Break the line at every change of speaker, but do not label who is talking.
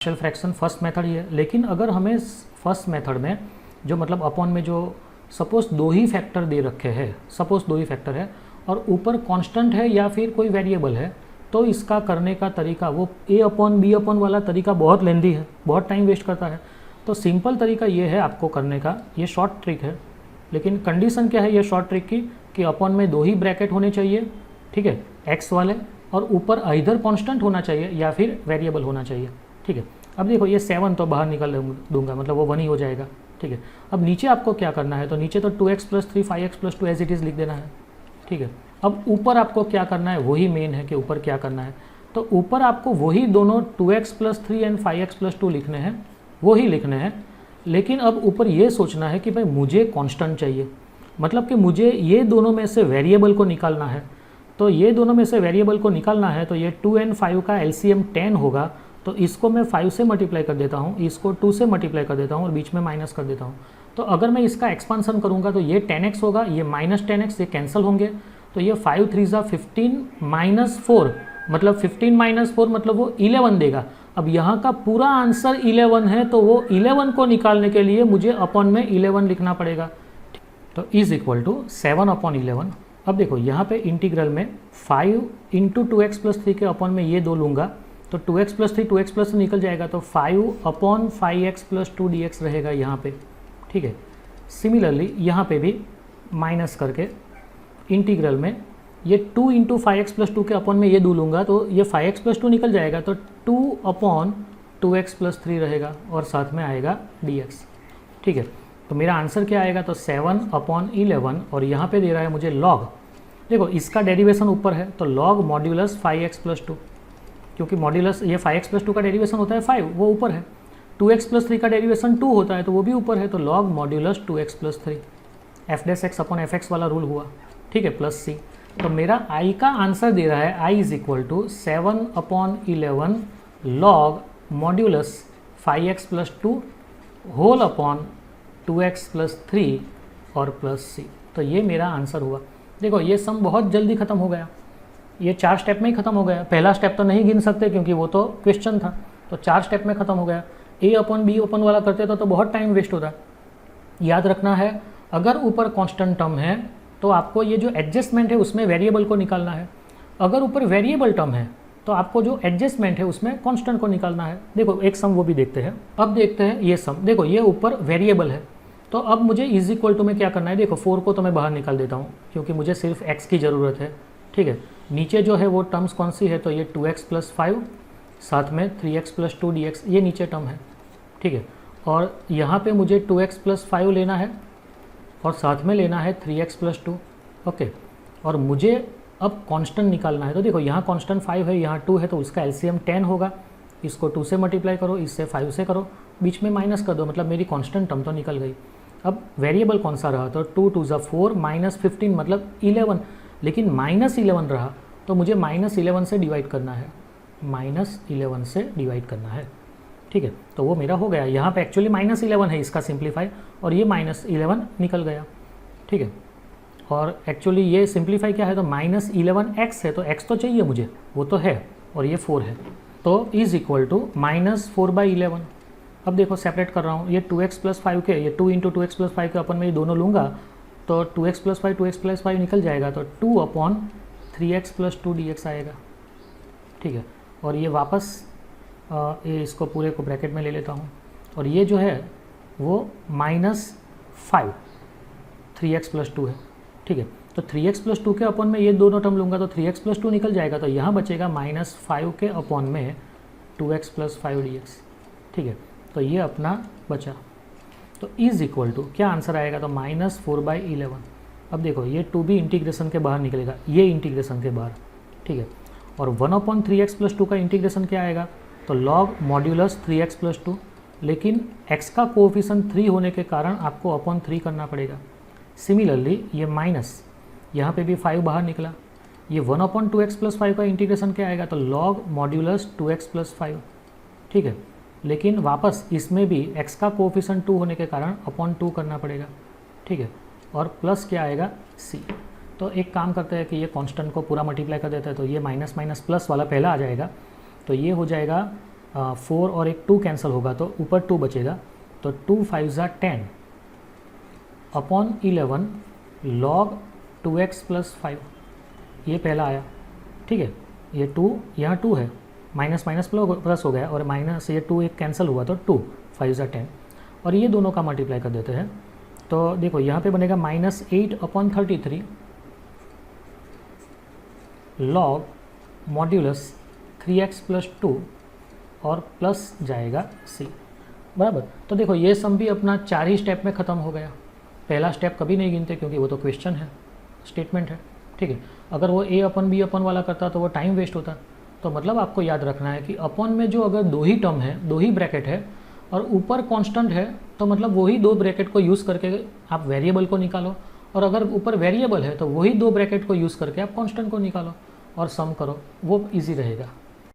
Partial fraction first method ही है, लेकिन अगर हमें फर्स्ट मेथड में जो मतलब अपॉन में जो सपोज दो ही फैक्टर दे रखे हैं, सपोज दो ही फैक्टर है और ऊपर कांस्टेंट है या फिर कोई वेरिएबल है, तो इसका करने का तरीका वो ए अपॉन बी अपॉन वाला तरीका बहुत लेंदी है, बहुत टाइम वेस्ट करता है। तो सिंपल तरीका ये है आपको करने का, ये शॉर्ट ट्रिक है, लेकिन कंडीशन क्या है ये शॉर्ट ट्रिक की कि अपॉन में दो ही ब्रैकेट होने चाहिए, ठीक है, एक्स वाले, और ऊपर इधर कांस्टेंट होना चाहिए या फिर वेरिएबल होना चाहिए, ठीक है। अब देखो ये 7 तो बाहर निकल दूंगा, मतलब वो 1 ही हो जाएगा, ठीक है। अब नीचे आपको क्या करना है, तो नीचे तो 2x + 3 5x + 2 as it is लिख देना है, ठीक है। अब ऊपर आपको क्या करना है, वही मेन है कि ऊपर क्या करना है, तो ऊपर आपको वही दोनों 2x + 3 एंड 5x + 2 लिखने हैं, वही लिखने हैं, लेकिन अब ऊपर ये सोचना है कि भाई मुझे कांस्टेंट चाहिए, मतलब कि मुझे ये दोनों में से वेरिएबल को निकालना है। तो ये दोनों में से वेरिएबल को निकालना है, तो ये 2 and 5 का LCM 10 होगा, तो इसको मैं 5 से मल्टीप्लाई कर देता हूँ, इसको 2 से मल्टीप्लाई कर देता हूँ और बीच में माइनस कर देता हूँ। तो अगर मैं इसका एक्सपांसन करूँगा तो ये 10x होगा, ये -10x, ये कैंसिल होंगे, तो ये 5 3 = 15 - 4 मतलब 15 - 4 मतलब वो 11 देगा। अब यहाँ का पूरा आंसर 11 है, तो वो 11 को निकालने के लिए मुझे अपॉन में 11 लिखना पड़ेगा, तो इज इक्वल टू 7/11। अब देखो यहाँ पे इंटीग्रल में 5 × 2x + 3 के अपॉन में ये दो लूँगा, तो 2x + 3 2x + निकल जाएगा, तो 5/5x + 2 dx रहेगा यहाँ पे, ठीक है। सिमिलरली यहाँ पे भी माइनस करके इंटीग्रल में ये 2 × 5x + 2 के अपॉन में ये दो लूँगा, तो ये 5x + 2 निकल जाएगा, तो 2/2x + 3 रहेगा और साथ में आएगा dx, ठीक है। तो मेरा आंसर क्या आएगा, तो 7/11 और यहाँ पे दे रहा है मुझे लॉग, देखो इसका डेरिवेशन ऊपर है, तो लॉग मॉड्यूलस 5x + 2, क्योंकि मॉड्यूलस ये 5x + 2 का डेरिवेशन होता है 5, वो ऊपर है, 2x + 3 का डेरिवेशन 2 होता है, तो वो भी ऊपर है, तो लॉग मॉड्यूलस 2x + 3 f'(x/fx) वाला रूल हुआ, ठीक है, +c। तो मेरा i का आंसर दे रहा है i = 7/11 log modulus 5x + 2 whole upon 2x + 3 और +c। तो ये मेरा आंसर हुआ। देखो ये सम बहुत जल्दी ख़त्म हो गया, ये 4 स्टेप में ही ख़त्म हो गया। पहला स्टेप तो नहीं गिन सकते क्योंकि वो तो क्वेश्चन था, तो 4 स्टेप में ख़त्म हो गया। a/b वाला करते तो बहुत टाइम वेस्ट होता। याद रखना है, अगर ऊपर कांस्टेंट टर्म है तो आपको ये जो एडजस्टमेंट है उसमें वेरिएबल को निकालना है, अगर ऊपर वेरिएबल टर्म है तो आपको जो एडजस्टमेंट है उसमें कांस्टेंट को निकालना है। देखो एक सम वो भी देखते हैं। अब देखते हैं ये सम, देखो ये ऊपर वेरिएबल है, तो अब मुझे इज इक्वल टू में क्या करना है, देखो 4 को तो मैं बाहर निकाल देता हूँ क्योंकि मुझे सिर्फ x की ज़रूरत है, ठीक है। नीचे जो है वो टर्म्स कौन सी है, तो ये 2x + 5 साथ में 3x + 2 dx, ये नीचे टर्म है, ठीक है। और यहाँ पे मुझे 2x + 5 लेना है और साथ में लेना है 3x + 2, ओके। और मुझे अब कांस्टेंट निकालना है, तो देखो यहाँ कांस्टेंट 5 है, यहाँ 2 है, तो उसका LCM 10 होगा, इसको 2 से मल्टीप्लाई करो, इससे 5 से करो, बीच में माइनस कर दो, मतलब मेरी कांस्टेंट टर्म तो निकल गई। अब वेरिएबल कौन सा रहा, तो 2 2 = 4 -15 मतलब 11, लेकिन -11 रहा, तो मुझे -11 से डिवाइड करना है, -11 से डिवाइड करना है, ठीक है। तो वो मेरा हो गया, यहाँ पे एक्चुअली -11 है, इसका सिंप्लीफाई, और ये -11 निकल गया, ठीक है। और एक्चुअली ये सिंप्लीफाई क्या है, तो -11x है, तो x तो चाहिए मुझे, वो तो है, और ये 4 है, तो इज इक्वल टू -4/11। अब देखो सेपरेट कर रहा हूँ, ये 2x + 5 के, ये 2 × 2x + 5 के अपन में ये दोनों लूँगा, तो 2x + 5 2x + 5 निकल जाएगा, तो 2/3x + 2 dx आएगा, ठीक है। और ये वापस ये इसको पूरे को ब्रैकेट में ले लेता हूँ, और ये जो है वो -5 3x + 2 है, ठीक है। तो 3x + 2 के अपॉन में ये दोनों टर्म लूँगा, तो 3x + 2 निकल जाएगा, तो यहाँ बचेगा -5 के अपॉन में 2x + 5 dx, ठीक है। तो ये अपना बचा, तो इज इक्वल टू क्या आंसर आएगा, तो -4/11। अब देखो ये 2 भी इंटीग्रेशन के बाहर निकलेगा, ये इंटीग्रेशन के बाहर, ठीक है। और 1/3x + 2 का इंटीग्रेशन क्या आएगा, तो लॉग मॉड्यूलस 3x + 2, लेकिन x का कोएफिशिएंट 3 होने के कारण आपको अपॉन 3 करना पड़ेगा। सिमिलरली ये माइनस, यहाँ पे भी 5 बाहर निकला, ये 1/2x + 5 का इंटीग्रेशन क्या आएगा, तो लॉग मॉड्यूलस 2x + 5, ठीक है। लेकिन वापस इसमें भी x का कोएफिशिएंट 2 होने के कारण अपॉन 2 करना पड़ेगा, ठीक है। और प्लस क्या आएगा, c। तो एक काम करते हैं कि ये कांस्टेंट को पूरा मल्टीप्लाई कर देते हैं, तो ये माइनस माइनस प्लस वाला पहला आ जाएगा, तो ये हो जाएगा 4 और एक 2 कैंसिल होगा तो ऊपर 2 बचेगा, तो 2 5 10 अपॉन 11 log 2x प्लस 5, ये पहला आया। ठीक है, ये 2 यहाँ 2 है, माइनस माइनस प्लस हो गया और माइनस ये 2 एक कैंसिल हुआ तो 2 5 10, और ये दोनों का मल्टीप्लाई कर देते हैं तो देखो यहाँ पे बनेगा -8 upon 33 log modulus 3x plus 2 और प्लस जाएगा c, बराबर। तो देखो ये सम भी अपना 4 ही स्टेप में ख़त्म हो गया। पहला स्टेप कभी नहीं गिनते क्योंकि वो तो क्वेश्चन है, स्टेटमेंट है। ठीक है, अगर वो a अपन b अपन वाला करता तो वो टाइम वेस्ट होता। तो मतलब आपको याद रखना है कि अपन में जो अगर 2 ही टर्म है, 2 ही ब्रैकेट है और ऊपर कांस्टेंट है तो मतलब वही 2 ब्रैकेट को यूज़ करके आप वेरिएबल को निकालो, और अगर ऊपर वेरिएबल है तो वही 2 ब्रैकेट को यूज़ करके आप कांस्टेंट को निकालो और सम करो, वो इजी रहेगा।